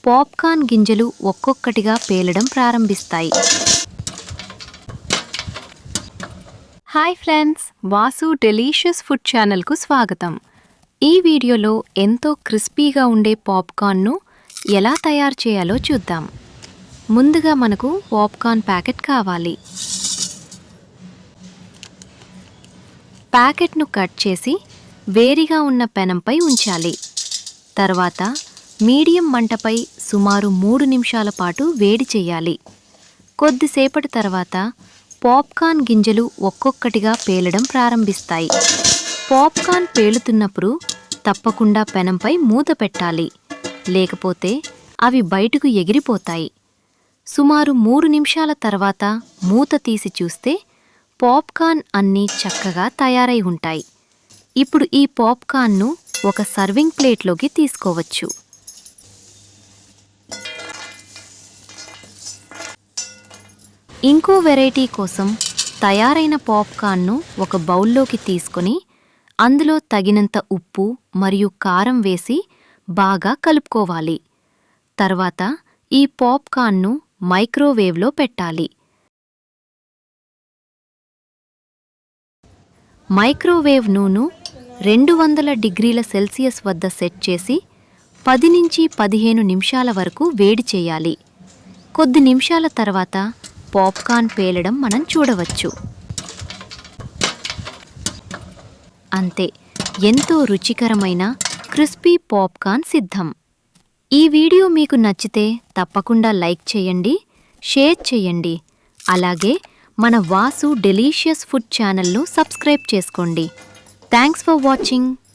Popcorn గింజలు ఒక్కొక్కటిగా పేలడం ప్రారంభిస్తాయి. Hi friends, Vasu delicious food ఛానల్కు స్వాగతం. ఈ వీడియోలో ఎంతో క్రిస్పీగా ఉండే పాప్కార్న్ను ఎలా తయారు చేయాలో చూద్దాం. ముందుగా మనకు పాప్కార్న్ ప్యాకెట్ కావాలి. ప్యాకెట్ను కట్ చేసి వేడిగా ఉన్న పెనంపై ఉంచాలి. తర్వాత మీడియం మంటపై సుమారు 3 నిమిషాల పాటు వేడి చేయాలి. కొద్దిసేపటి తర్వాత పాప్కార్న్ గింజలు ఒక్కొక్కటిగా పేలడం ప్రారంభిస్తాయి. పాప్కార్న్ పేలుతున్నప్పుడు తప్పకుండా పెనంపై మూత పెట్టాలి, లేకపోతే అవి బయటకు ఎగిరిపోతాయి. సుమారు 3 నిమిషాల తర్వాత మూత తీసి చూస్తే పాప్కార్న్ అన్నీ చక్కగా తయారై ఉంటాయి. ఇప్పుడు ఈ పాప్కార్న్ను ఒక సర్వింగ్ ప్లేట్లోకి తీసుకోవచ్చు. ఇంకో వెరైటీ కోసం తయారైన పాప్కార్న్ను ఒక బౌల్లోకి తీసుకొని అందులో తగినంత ఉప్పు మరియు కారం వేసి బాగా కలుపుకోవాలి. తర్వాత ఈ పాప్కార్న్ను మైక్రోవేవ్లో పెట్టాలి. మైక్రోవేవ్ నూనె 200 డిగ్రీల సెల్సియస్ వద్ద సెట్ చేసి 10 నుంచి 15 నిమిషాల వరకు వేడి చేయాలి. కొద్ది నిమిషాల తర్వాత పాప్కార్న్ పేలడం మనం చూడవచ్చు. అంతే, ఎంతో రుచికరమైన క్రిస్పీ పాప్కార్న్ సిద్ధం. ఈ వీడియో మీకు నచ్చితే తప్పకుండా లైక్ చేయండి, షేర్ చేయండి. అలాగే మన వాసు డెలీషియస్ ఫుడ్ ఛానల్ను సబ్స్క్రైబ్ చేసుకోండి. Thanks for watching.